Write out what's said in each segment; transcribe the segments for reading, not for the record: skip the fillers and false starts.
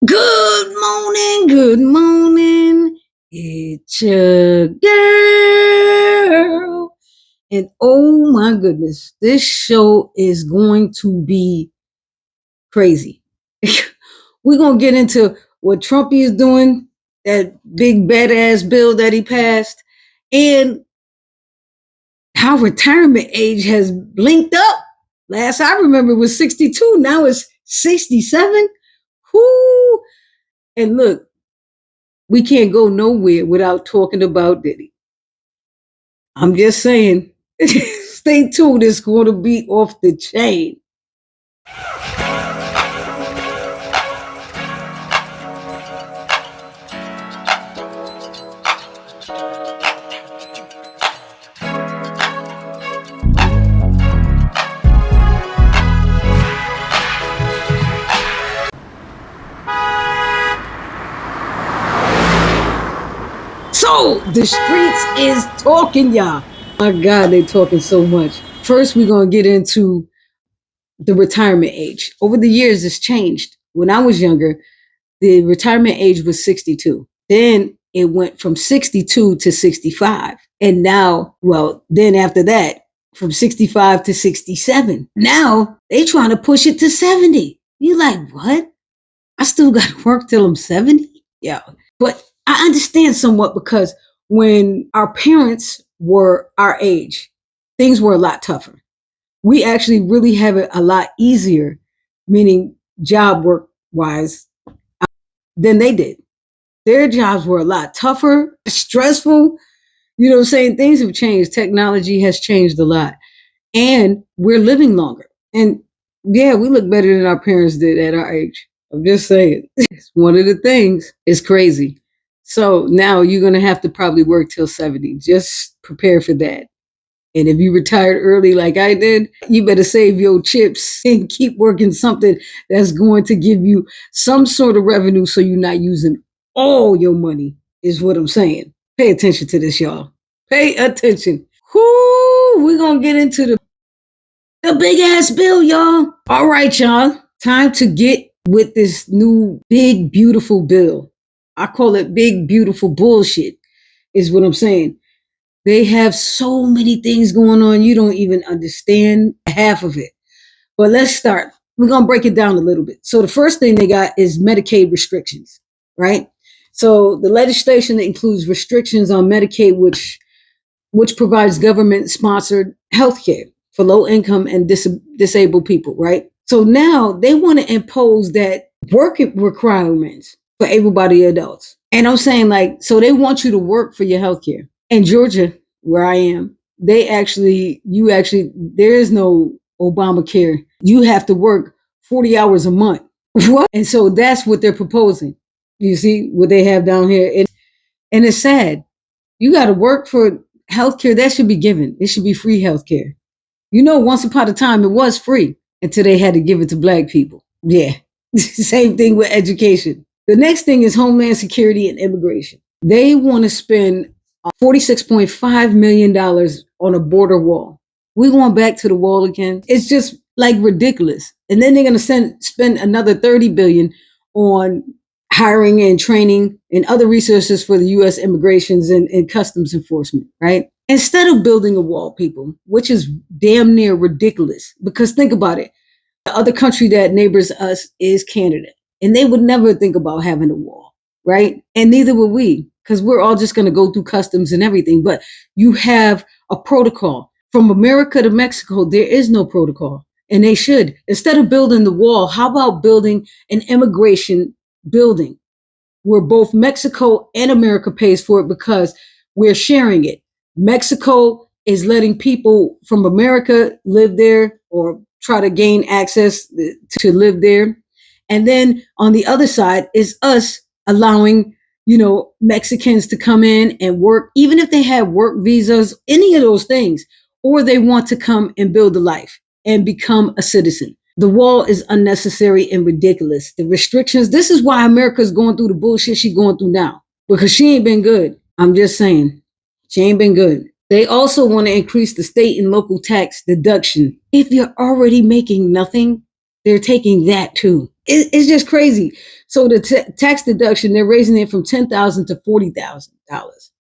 Good morning, good morning. It's your girl. And oh my goodness, this show is going to be crazy. We're going to get into what Trumpy is doing, that big badass bill that he passed, and how retirement age has blinked up. Last I remember it was 62. Now it's 67. Whoo! And look, we can't go nowhere without talking about Diddy. I'm just saying, stay tuned. It's going to be off the chain. So the streets is talking, y'all. My God, they talking so much. First, we're gonna get into the retirement age. Over the years, it's changed. When I was younger, the retirement age was 62. Then it went from 62 to 65. And now, well, then after that, from 65 to 67. Now they trying to push it to 70. You like, what? I still got to work till I'm 70? Yeah. But I understand somewhat because when our parents were our age, things were a lot tougher. We actually really have it a lot easier, meaning job work wise, than they did. Their jobs were a lot tougher, stressful. You know what I'm saying? Things have changed. Technology has changed a lot. And we're living longer. And yeah, we look better than our parents did at our age. I'm just saying. It's one of the things. It's crazy. So now you're going to have to probably work till 70. Just prepare for that. And if you retired early like I did, you better save your chips and keep working something that's going to give you some sort of revenue so you're not using all your money, is what I'm saying. Pay attention to this, y'all. Pay attention. Whoo, we're going to get into the big ass bill, y'all. All right, y'all. Time to get with this new big, beautiful bill. I call it big, beautiful bullshit, is what I'm saying. They have so many things going on, you don't even understand half of it. But let's start. We're going to break it down a little bit. So the first thing they got is Medicaid restrictions, right? So the legislation includes restrictions on Medicaid, which provides government-sponsored health care for low-income and disabled people, right? So now they want to impose that work requirements for able-bodied adults. And I'm saying, like, so they want you to work for your health care. In Georgia, where I am, there is no Obamacare. You have to work 40 hours a month. What? And so that's what they're proposing. You see what they have down here? And it's sad. You got to work for healthcare. That should be given. It should be free healthcare. You know, once upon a time, it was free until they had to give it to black people. Yeah. Same thing with education. The next thing is Homeland Security and immigration. They want to spend $46.5 million on a border wall. We're going back to the wall again. It's just like ridiculous. And then they're going to spend another $30 billion on hiring and training and other resources for the U.S. immigrations and customs enforcement, right? Instead of building a wall, people, which is damn near ridiculous, because think about it. The other country that neighbors us is Canada, and they would never think about having a wall, right? And neither would we, because we're all just going to go through customs and everything. But you have a protocol. From America to Mexico, there is no protocol, and they should. Instead of building the wall, how about building an immigration building where both Mexico and America pays for it, because we're sharing it. Mexico is letting people from America live there or try to gain access to live there. And then on the other side is us allowing, Mexicans to come in and work, even if they have work visas, any of those things, or they want to come and build a life and become a citizen. The wall is unnecessary and ridiculous. The restrictions, this is why America's going through the bullshit she's going through now, because she ain't been good. I'm just saying, she ain't been good. They also want to increase the state and local tax deduction. If you're already making nothing, they're taking that too. It's just crazy. So the tax deduction, they're raising it from $10,000 to $40,000.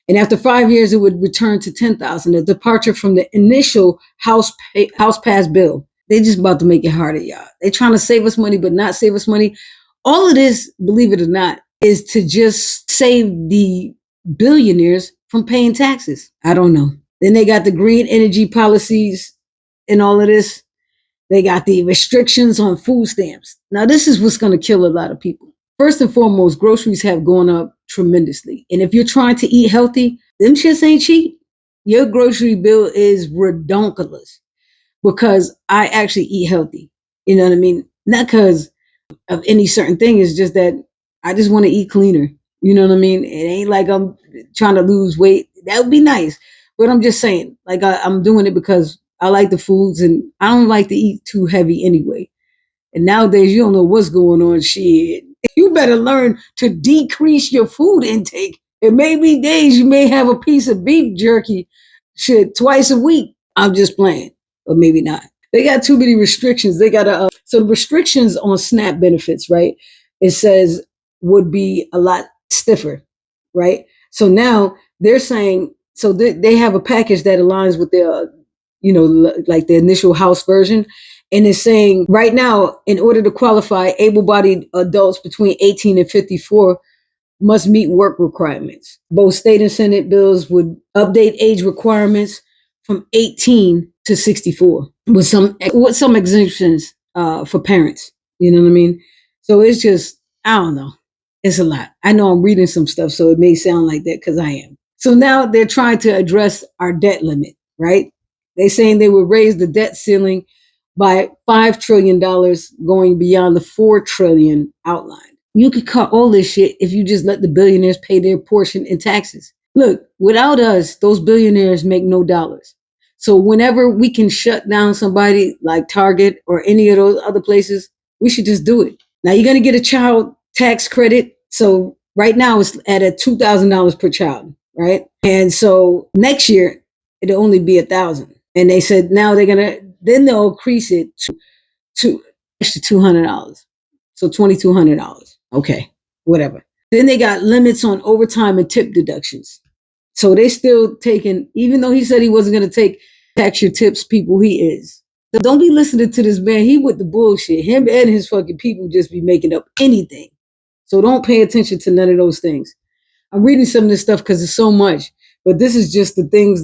And after 5 years, it would return to 10,000. A departure from the initial House passed bill. They just about to make it harder, y'all. They're trying to save us money, but not save us money. All of this, believe it or not, is to just save the billionaires from paying taxes. I don't know. Then they got the green energy policies and all of this. They got the restrictions on food stamps. Now, this is what's going to kill a lot of people. First and foremost, groceries have gone up tremendously. And if you're trying to eat healthy, them shits ain't cheap. Your grocery bill is redonkulous because I actually eat healthy. You know what I mean? Not because of any certain thing. It's just that I just want to eat cleaner. You know what I mean? It ain't like I'm trying to lose weight. That would be nice. But I'm just saying, like, I'm doing it because I like the foods and I don't like to eat too heavy anyway. And nowadays, you don't know what's going on. Shit. You better learn to decrease your food intake. It may be days you may have a piece of beef jerky shit twice a week. I'm just playing, or maybe not. They got too many restrictions. They got to, so the restrictions on SNAP benefits, right? It says would be a lot stiffer, right? So now they're saying, so they have a package that aligns with their, like the initial House version. And it's saying right now, in order to qualify, able bodied adults between 18 and 54 must meet work requirements. Both state and Senate bills would update age requirements from 18 to 64 with some exemptions for parents. You know what I mean? So it's just, I don't know. It's a lot. I know I'm reading some stuff, so it may sound like that because I am. So now they're trying to address our debt limit, right? They're saying they would raise the debt ceiling by $5 trillion, going beyond the $4 trillion outlined. You could cut all this shit if you just let the billionaires pay their portion in taxes. Look, without us, those billionaires make no dollars. So whenever we can shut down somebody like Target or any of those other places, we should just do it. Now you're going to get a child tax credit. So right now it's at a $2,000 per child, right? And so next year it'll only be $1,000. And they said now then they'll increase it to extra $200. So $2,200. Okay, whatever. Then they got limits on overtime and tip deductions. So they still taking, even though he said he wasn't going to tax your tips, people, he is. So don't be listening to this man. He with the bullshit. Him and his fucking people just be making up anything. So don't pay attention to none of those things. I'm reading some of this stuff because it's so much, but this is just the things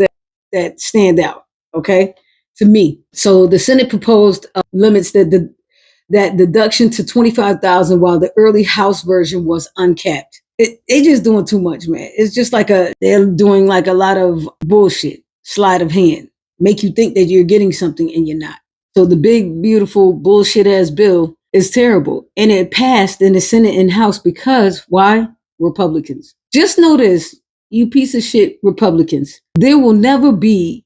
that stand out, okay, to me. So the Senate proposed limits that deduction to 25,000, while the early House version was uncapped. They just doing too much, man. It's just like they're doing like a lot of bullshit, sleight of hand, make you think that you're getting something and you're not. So the big, beautiful bullshit ass bill is terrible. And it passed in the Senate and House because why? Republicans. Just know this, you piece of shit Republicans. There will never be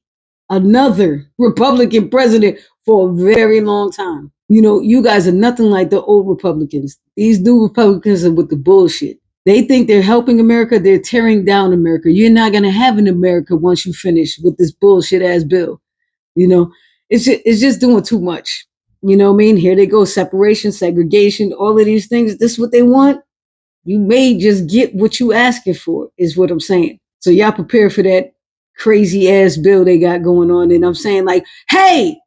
another Republican president for a very long time. You know, you guys are nothing like the old Republicans. These new Republicans are with the bullshit. They think they're helping America. They're tearing down America. You're not going to have an America once you finish with this bullshit ass bill. You know, it's just doing too much. You know what I mean? Here they go. Separation, segregation, all of these things. This is what they want. You may just get what you asking for, is what I'm saying. So y'all prepare for that crazy ass bill they got going on. And I'm saying like, hey,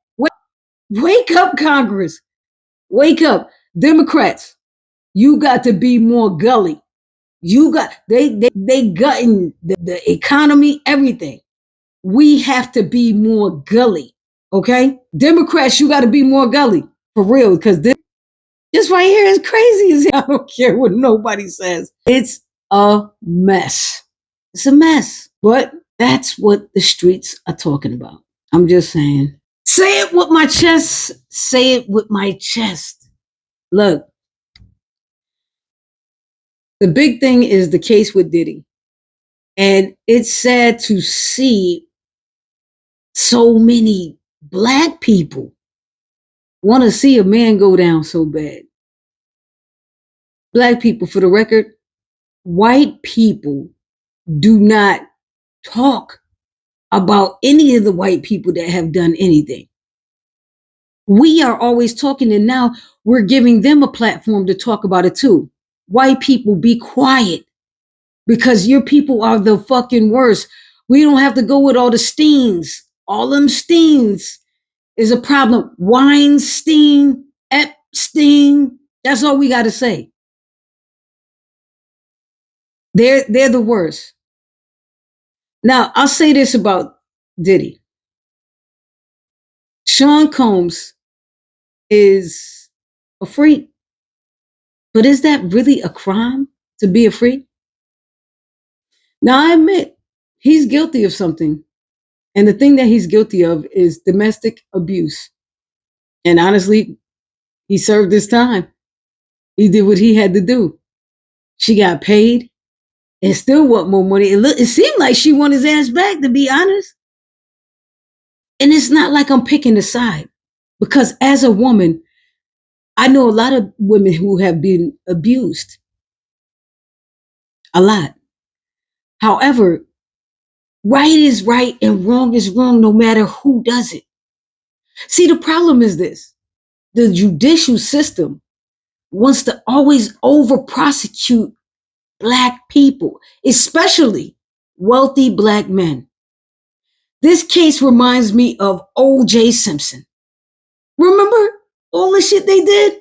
wake up, Congress. Wake up. Democrats, you got to be more gully. You got, they gutting the economy, everything. We have to be more gully. Okay? Democrats, you got to be more gully. For real. Because this right here is crazy as hell. I don't care what nobody says. It's a mess. It's a mess. But that's what the streets are talking about. I'm just saying. Say it with my chest. Say it with my chest. Look, the big thing is the case with Diddy. And it's sad to see so many black people want to see a man go down so bad. Black people, for the record, white people do not talk about any of the white people that have done anything. We are always talking, and now we're giving them a platform to talk about it too. White people, be quiet because your people are the fucking worst. We don't have to go with all the Steens. All them Steens is a problem. Weinstein, Epstein. That's all we got to say. They're the worst. Now I'll say this about Diddy. Sean Combs is a freak, but is that really a crime to be a freak? Now I admit he's guilty of something, and the thing that he's guilty of is domestic abuse. And honestly, he served his time. He did what he had to do. She got paid and still want more money. It seemed like she won his ass back, to be honest. And it's not like I'm picking a side because as a woman, I know a lot of women who have been abused. A lot. However, right is right and wrong is wrong no matter who does it. See, the problem is this. The judicial system wants to always over prosecute black people, especially wealthy black men. This case reminds me of O.J. Simpson. Remember all the shit they did?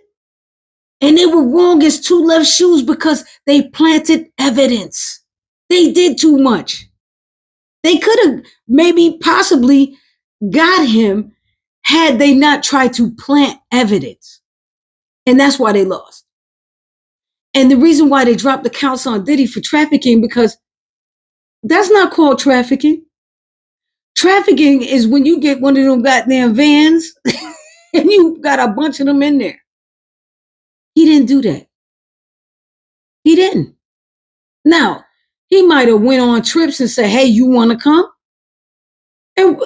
And they were wrong as two left shoes because they planted evidence. They did too much. They could have maybe possibly got him had they not tried to plant evidence. And that's why they lost. And the reason why they dropped the counts on Diddy for trafficking, because that's not called trafficking. Trafficking is when you get one of them goddamn vans and you got a bunch of them in there. He didn't do that. He didn't. Now, he might have went on trips and said, hey, you want to come? And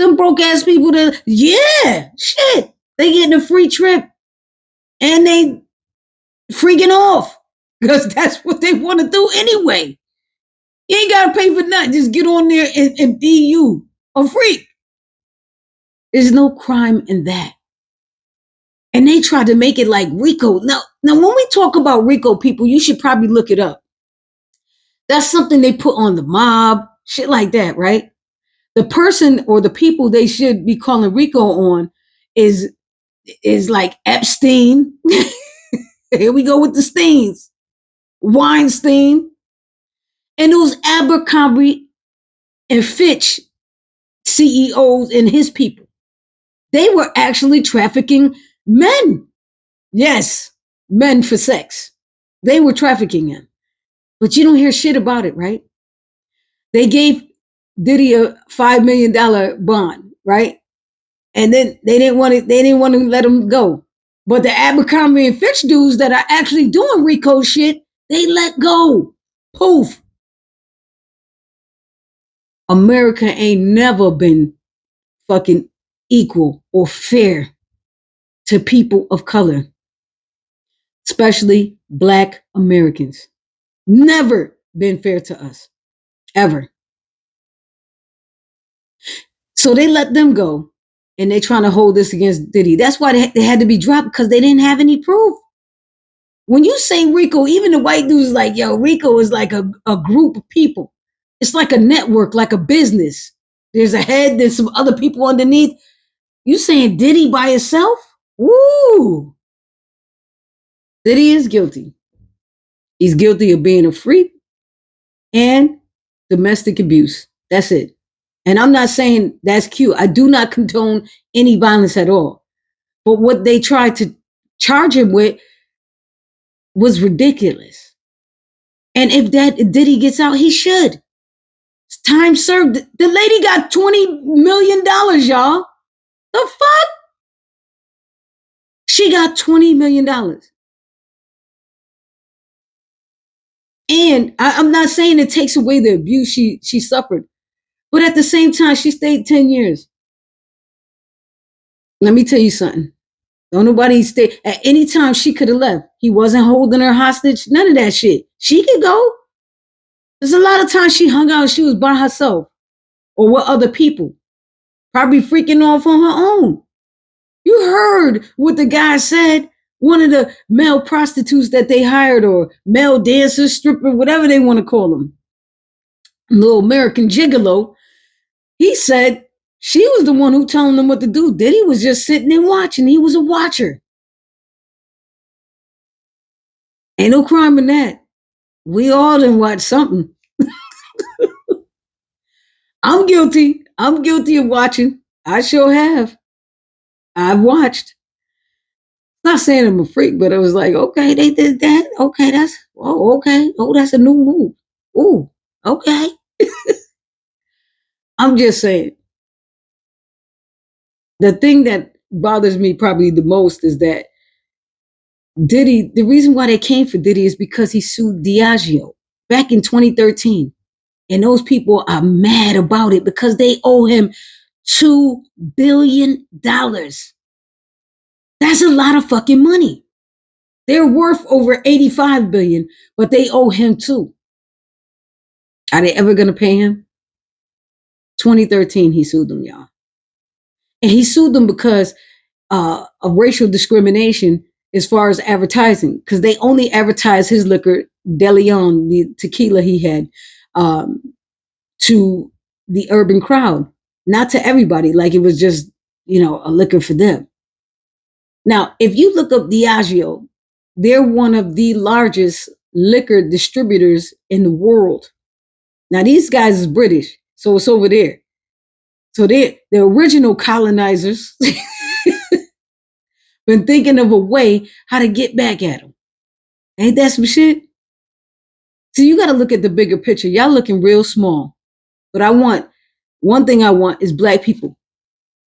them broke ass people that, yeah, shit. They getting a free trip and they freaking off because that's what they want to do anyway. You ain't got to pay for nothing. Just get on there and be you, a freak. There's no crime in that. And they tried to make it like Rico. Now, when we talk about Rico, people, you should probably look it up. That's something they put on the mob, shit like that, right? The person or the people they should be calling Rico on is like Epstein. Here we go with the Steens. Weinstein. And those Abercrombie and Fitch CEOs and his people. They were actually trafficking men. Yes, men for sex. They were trafficking them. But you don't hear shit about it, right? They gave Diddy a $5 million bond, right? And then they didn't want to let him go. But the Abercrombie and Fitch dudes that are actually doing Rico shit, they let go. Poof. America ain't never been fucking equal or fair to people of color, especially Black Americans. Never been fair to us, ever. So they let them go, and they're trying to hold this against Diddy. That's why they had to be dropped, because they didn't have any proof. When you say Rico, even the white dudes like, yo, Rico is like a group of people. It's like a network, like a business. There's a head, there's some other people underneath. You saying Diddy by himself? Woo! Diddy is guilty. He's guilty of being a freak and domestic abuse. That's it. And I'm not saying that's cute. I do not condone any violence at all. But what they tried to charge him with was ridiculous. And if that Diddy gets out, he should. It's time served. The lady got $20 million, y'all. The fuck? She got $20 million. And I'm not saying it takes away the abuse she suffered. But at the same time, she stayed 10 years. Let me tell you something. Don't nobody stay. At any time, she could have left. He wasn't holding her hostage. None of that shit. She could go. There's a lot of times she hung out and she was by herself or with other people. Probably freaking off on her own. You heard what the guy said. One of the male prostitutes that they hired, or male dancers, stripper, whatever they want to call them, little American gigolo. He said she was the one who telling them what to do. Diddy was just sitting and watching. He was a watcher. Ain't no crime in that. We all done watch something. I'm guilty. I'm guilty of watching. I sure have. I've watched. Not saying I'm a freak, but it was like, okay, they did that. Okay, that's okay. Oh, that's a new move. Ooh, okay. I'm just saying. The thing that bothers me probably the most is that Diddy, the reason why they came for Diddy is because he sued Diageo back in 2013. And those people are mad about it because they owe him $2 billion. That's a lot of fucking money. They're worth over 85 billion, but they owe him too. Are they ever gonna pay him? 2013, he sued them, y'all. And he sued them because of racial discrimination as far as advertising, because they only advertised his liquor, De Leon, the tequila he had, um, to the urban crowd, not to everybody. Like it was just, a liquor for them. Now, if you look up Diageo, they're one of the largest liquor distributors in the world. Now, these guys is British, so it's over there. So they're the original colonizers been thinking of a way how to get back at them. Ain't that some shit? So you got to look at the bigger picture. Y'all looking real small. But one thing I want is black people.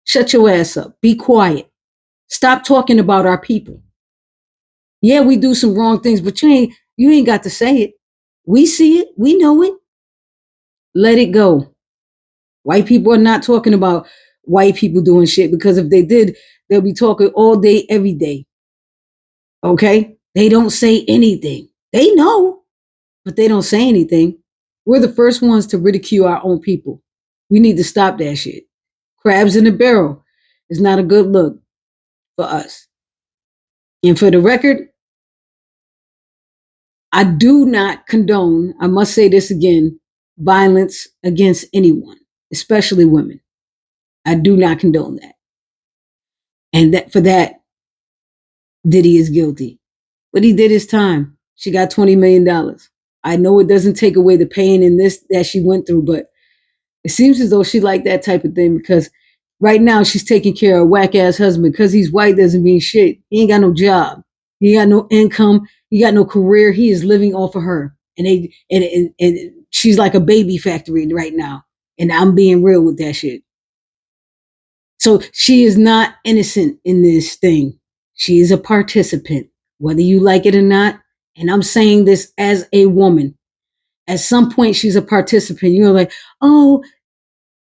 Shut your ass up. Be quiet. Stop talking about our people. Yeah, we do some wrong things, but you ain't got to say it. We see it. We know it. Let it go. White people are not talking about white people doing shit, because if they did, they'll be talking all day, every day. Okay? They don't say anything. They know, but they don't say anything. We're the first ones to ridicule our own people. We need to stop that shit. Crabs in a barrel is not a good look for us. And for the record, I do not condone, I must say this again, violence against anyone, especially women. I do not condone that. And that for that, Diddy is guilty. But he did his time. She got $20 million. I know it doesn't take away the pain in this that she went through, but it seems as though she liked that type of thing, because right now she's taking care of a whack ass husband. Because he's white doesn't mean shit. He ain't got no job. He got no income. He got no career. He is living off of her. And she's like a baby factory right now. And I'm being real with that shit. So she is not innocent in this thing. She is a participant, whether you like it or not. And I'm saying this as a woman. At some point, she's a participant. You're like, oh,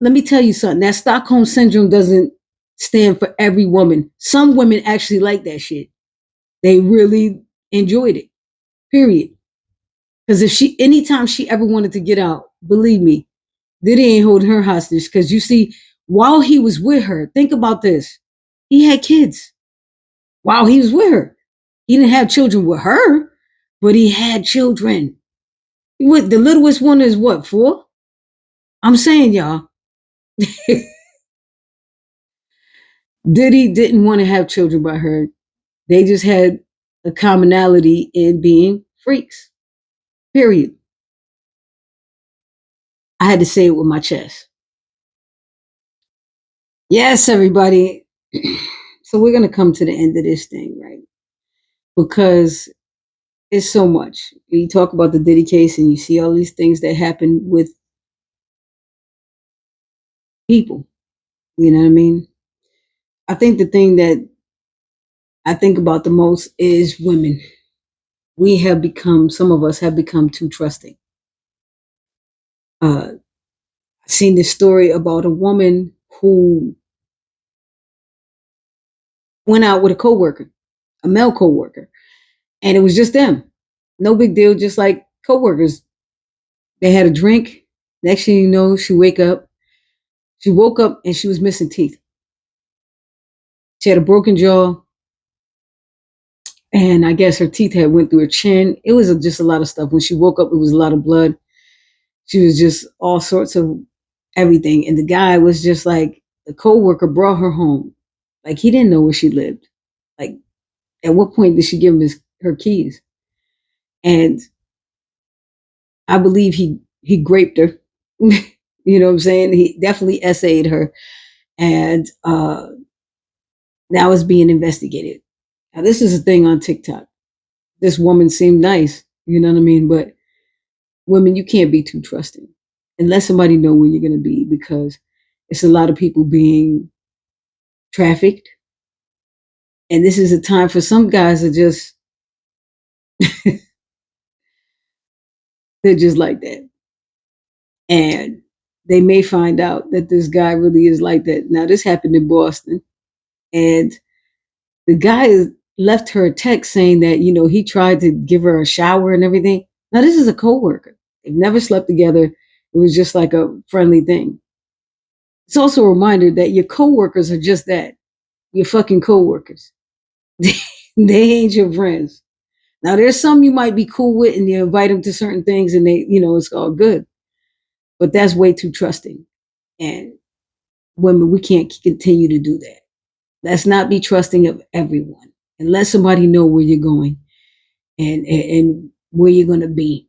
let me tell you something. That Stockholm syndrome doesn't stand for every woman. Some women actually like that shit. They really enjoyed it. Period. Because anytime she ever wanted to get out, believe me, Diddy ain't holding her hostage. Because you see, while he was with her, think about this. He had kids while he was with her. He didn't have children with her, but he had children. What, the littlest one is what, 4? I'm saying, y'all, Diddy didn't want to have children by her. They just had a commonality in being freaks. Period. I had to say it with my chest. Yes, everybody. So we're going to come to the end of this thing, right? Because it's so much. You talk about the Diddy case and you see all these things that happen with people. You know what I mean? I think the thing that I think about the most is women. Some of us have become too trusting. I've seen this story about a woman who went out with a coworker, a male coworker, and it was just them. No big deal, just like coworkers. They had a drink. Next thing you know, she woke up and she was missing teeth. She had a broken jaw, and I guess her teeth had went through her chin. It was just a lot of stuff. When she woke up, it was a lot of blood. She was just all sorts of everything. And the guy was just like, the coworker brought her home. Like, he didn't know where she lived. Like, at what point did she give him her keys? And I believe he graped her. You know what I'm saying? He definitely essayed her. And now it's being investigated. Now, this is a thing on TikTok. This woman seemed nice, you know what I mean? But women, you can't be too trusting. And let somebody know where you're going to be, because it's a lot of people being trafficked. And this is a time for some guys that just, they're just like that. And they may find out that this guy really is like that. Now, this happened in Boston. And the guy left her a text saying that, he tried to give her a shower and everything. Now, this is a coworker. They've never slept together. It was just like a friendly thing. It's also a reminder that your coworkers are just that. Your fucking coworkers. They ain't your friends. Now, there's some you might be cool with and you invite them to certain things and they, it's all good. But that's way too trusting. And women, we can't continue to do that. Let's not be trusting of everyone, and let somebody know where you're going and where you're going to be.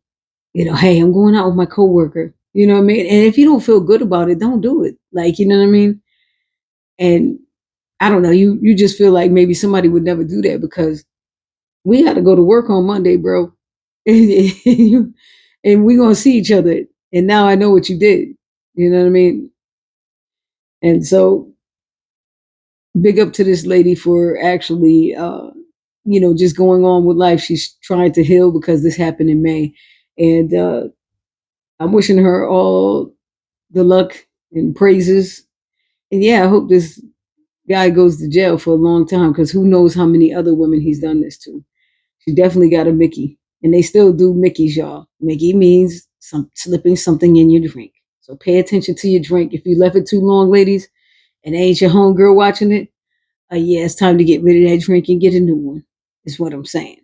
Hey, I'm going out with my coworker. You know what I mean? And if you don't feel good about it, don't do it. Like, you know what I mean? And I don't know, you just feel like maybe somebody would never do that because we got to go to work on Monday, bro. And we're going to see each other. And now I know what you did. You know what I mean? And so big up to this lady for actually, just going on with life. She's trying to heal because this happened in May. And I'm wishing her all the luck and praises. And yeah, I hope this guy goes to jail for a long time because who knows how many other women he's done this to. She definitely got a Mickey. And they still do Mickeys, y'all. Mickey means slipping something in your drink. So pay attention to your drink. If you left it too long, ladies, and ain't your homegirl watching it, yeah, it's time to get rid of that drink and get a new one, is what I'm saying.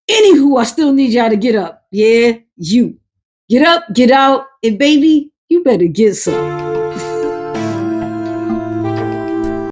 Anywho, I still need y'all to get up. Yeah, you. Get up, get out, and baby, you better get some.